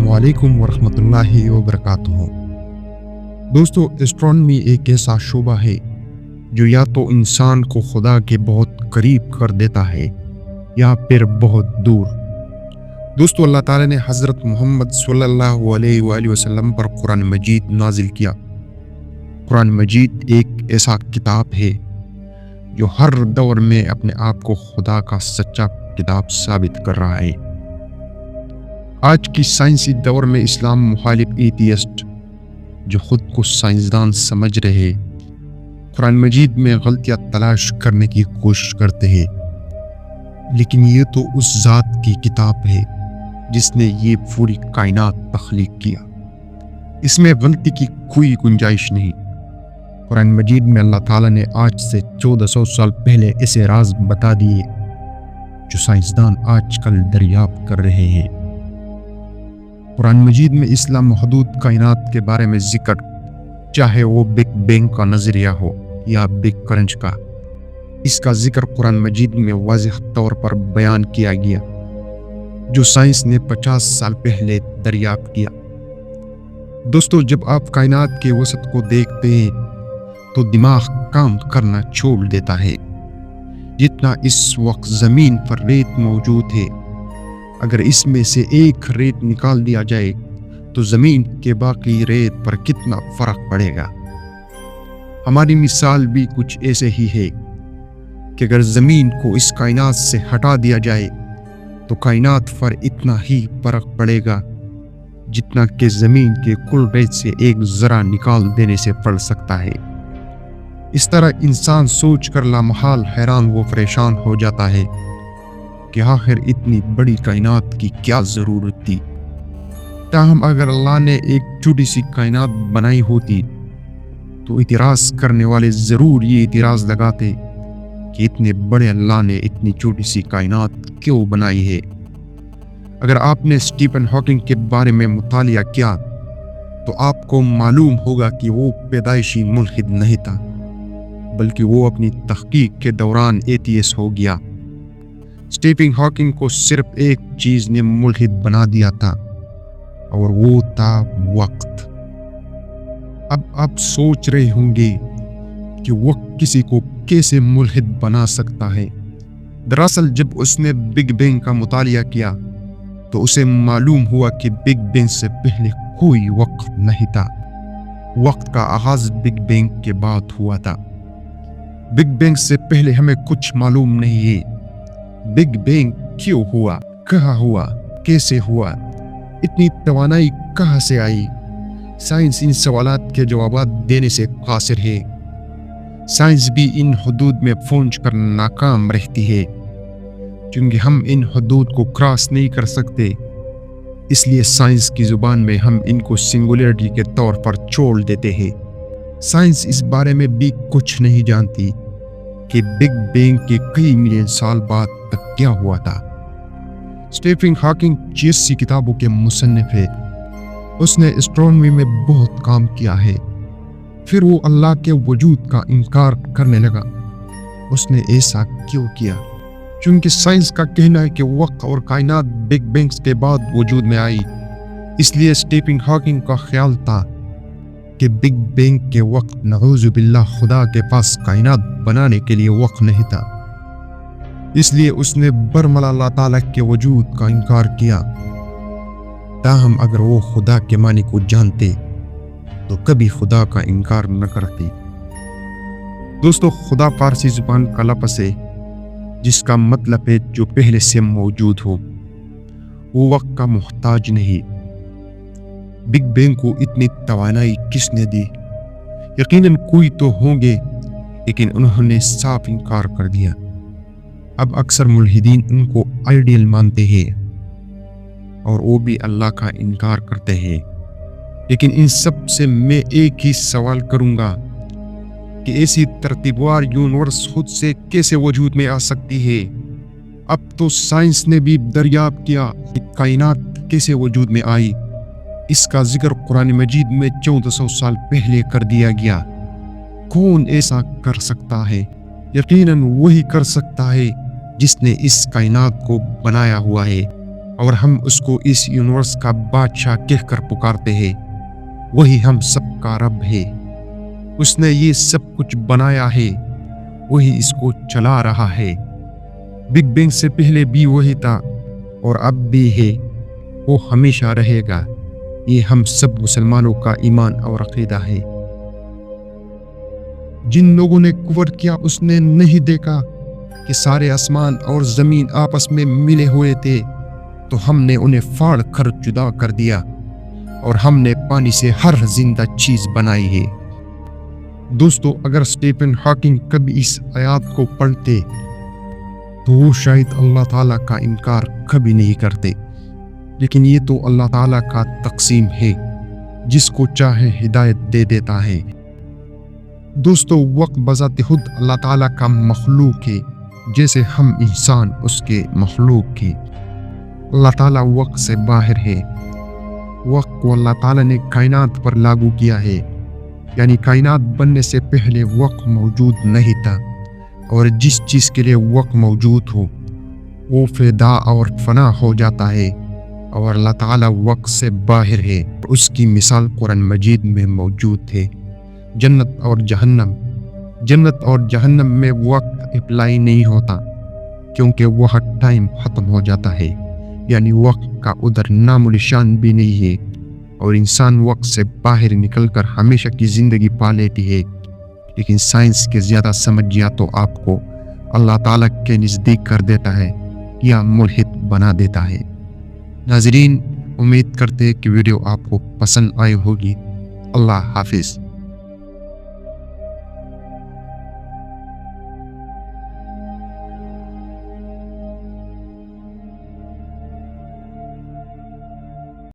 अस्सलामु अलैकुम वरहमतुल्लाहि वबरकातुहू। दोस्तों, एस्ट्रोनॉमी एक ऐसा शोबा है जो या तो इंसान को खुदा के बहुत करीब कर देता है या फिर बहुत दूर। दोस्तों, अल्लाह ताला ने हज़रत मोहम्मद सल्लल्लाहु अलैहि वसल्लम पर कुरान मजीद नाजिल किया। कुरान मजीद एक ऐसा किताब है जो हर दौर में अपने आप को खुदा का सच्चा किताब साबित कर रहा है। आज की साइंसी दौर में इस्लाम मुखालिफ एथियस्ट जो खुद को साइंसदान समझ रहे कुरान मजीद में गलतियां तलाश करने की कोशिश करते हैं, लेकिन ये तो उस ज़ात की किताब है जिसने ये पूरी कायनात तख्लीक किया। इसमें गलती की कोई गुंजाइश नहीं। कुरान मजीद में अल्लाह ताला ने आज से 1400 साल पहले ऐसे राज बता दिए जो साइंसदान आजकल दरियाफ्त कर रहे हैं। कुरान मजीद में इस्लाम महदूद कायनात के बारे में जिक्र, चाहे वो बिग बैंग का नजरिया हो या बिग क्रंच का, इसका जिक्र कुरान मजीद में वाज़ेह तौर पर बयान किया गया जो साइंस ने 50 साल पहले दरियाफ्त किया। दोस्तों, जब आप कायनात के वसत को देखते हैं तो दिमाग काम करना छोड़ देता है। जितना इस वक्त जमीन पर रेत मौजूद है, अगर इसमें से एक रेत निकाल दिया जाए तो जमीन के बाकी रेत पर कितना फर्क पड़ेगा। हमारी मिसाल भी कुछ ऐसे ही है कि अगर जमीन को इस कायनात से हटा दिया जाए तो कायनात पर इतना ही फर्क पड़ेगा जितना कि जमीन के कुल रेत से एक जरा निकाल देने से पड़ सकता है। इस तरह इंसान सोच कर लामहाल हैरान व परेशान हो जाता है कि आखिर इतनी बड़ी कायनात की क्या जरूरत थी। ताहम अगर अल्लाह ने एक छोटी सी कायनात बनाई होती तो इतिराज करने वाले जरूर ये इतिराज लगाते कि इतने बड़े अल्लाह ने इतनी छोटी सी कायनात क्यों बनाई है। अगर आपने स्टीफन हॉकिंग के बारे में मुतालिया किया तो आपको मालूम होगा कि वो पैदाइशी मुल्हिद नहीं था, बल्कि वो अपनी तहकीक के दौरान एथियस्ट हो गया। स्टीफन हॉकिंग को सिर्फ एक चीज ने मुल्हिद बना दिया था और वो था वक्त। अब आप सोच रहे होंगे कि वक्त किसी को कैसे मुल्हिद बना सकता है। दरअसल जब उसने बिग बैंग का मुतालिया किया तो उसे मालूम हुआ कि बिग बैंग से पहले कोई वक्त नहीं था। वक्त का आगाज बिग बैंग के बाद हुआ था। बिग बैंग से पहले हमें कुछ मालूम नहीं है। बिग बैंग क्यों हुआ, कहाँ हुआ, कैसे हुआ, इतनी तवानाई कहाँ से आई? साइंस इन सवालात के जवाब देने से कासिर है। साइंस भी इन हदूद में पहुंच कर नाकाम रहती है क्योंकि हम इन हदूद को क्रॉस नहीं कर सकते। इसलिए साइंस की जुबान में हम इनको सिंगुलरिटी के तौर पर छोड़ देते हैं। साइंस इस बारे में भी कुछ नहीं जानती कि बिग बैंग के कई मिलियन साल बाद तक क्या हुआ था। स्टीफन हॉकिंग जैसी किताबों के मुसन्निफ है। उसने एस्ट्रोनॉमी में बहुत काम किया है। फिर वो अल्लाह के वजूद का इनकार करने लगा। उसने ऐसा क्यों किया? क्योंकि साइंस का कहना है कि वक्त और कायनात बिग बैंग के बाद वजूद में आई। इसलिए स्टीफन हॉकिंग का ख्याल था कि बिग बैंग के वक्त नऊज़ु बिल्लाह खुदा के पास कायनात बनाने के लिए वक्त नहीं था। इसलिए उसने बरमला अल्लाह ताला के वजूद का इनकार किया। ताहम अगर वो खुदा के मानी को जानते तो कभी खुदा का इनकार न करते। दोस्तों, खुदा फारसी जुबान का लफ्ज़ है जिसका मतलब है जो पहले से मौजूद हो। वो वक्त का मुहताज नहीं। बिग बैंग को इतनी तवानाई किसने दी? यकीनन कोई तो होंगे, लेकिन उन्होंने साफ इनकार कर दिया। अब अक्सर मुल्हिदीन उनको आइडियल मानते हैं और वो भी अल्लाह का इनकार करते हैं। लेकिन इन सब से मैं एक ही सवाल करूंगा कि ऐसी तरतीबवार यूनिवर्स खुद से कैसे वजूद में आ सकती है? अब तो साइंस ने भी दरियाफ्त किया कि कायनात कैसे वजूद में आई। इसका जिक्र कुरान मजीद में 1400 साल पहले कर दिया गया। कौन ऐसा कर सकता है? यकीनन वही कर सकता है जिसने इस कायनात को बनाया हुआ है। اور ہم اس کو اس یونیورس کا بادشاہ کہہ کر پکارتے ہیں۔ وہی ہم سب کا رب ہے، اس نے یہ سب کچھ بنایا ہے، وہی اس کو چلا رہا ہے۔ بگ بینگ سے پہلے بھی وہی تھا اور اب بھی ہے، وہ ہمیشہ رہے گا۔ یہ ہم سب مسلمانوں کا ایمان اور عقیدہ ہے۔ جن لوگوں نے کفر کیا اس نے نہیں دیکھا کہ سارے آسمان اور زمین آپس میں ملے ہوئے تھے، تو ہم نے انہیں پھاڑ کر جدا کر دیا، اور ہم نے پانی سے ہر زندہ چیز بنائی ہے۔ دوستو، اگر اسٹیفن ہاکنگ کبھی اس آیات کو پڑھتے تو وہ شاید اللہ تعالیٰ کا انکار کبھی نہیں کرتے، لیکن یہ تو اللہ تعالیٰ کا تقسیم ہے، جس کو چاہے ہدایت دے دیتا ہے۔ دوستو، وقت بذات خود اللہ تعالیٰ کا مخلوق ہے، جیسے ہم انسان اس کے مخلوق ہیں۔ اللہ تعالیٰ وقت سے باہر ہے۔ وقت کو اللہ تعالیٰ نے کائنات پر لاگو کیا ہے، یعنی کائنات بننے سے پہلے وقت موجود نہیں تھا، اور جس چیز کے لیے وقت موجود ہو وہ فدا اور فنا ہو جاتا ہے، اور اللہ تعالیٰ وقت سے باہر ہے۔ اس کی مثال قرآن مجید میں موجود ہے۔ جنت اور جہنم میں وقت اپلائی نہیں ہوتا، کیونکہ وہاں ٹائم ختم ہو جاتا ہے، یعنی وقت کا ادھر نام و نشان بھی نہیں ہے، اور انسان وقت سے باہر نکل کر ہمیشہ کی زندگی پا لیتی ہے۔ لیکن سائنس کے زیادہ سمجھ یا تو آپ کو اللہ تعالیٰ کے نزدیک کر دیتا ہے یا ملحد بنا دیتا ہے۔ ناظرین، امید کرتے کہ ویڈیو آپ کو پسند آئی ہوگی۔ اللہ حافظ۔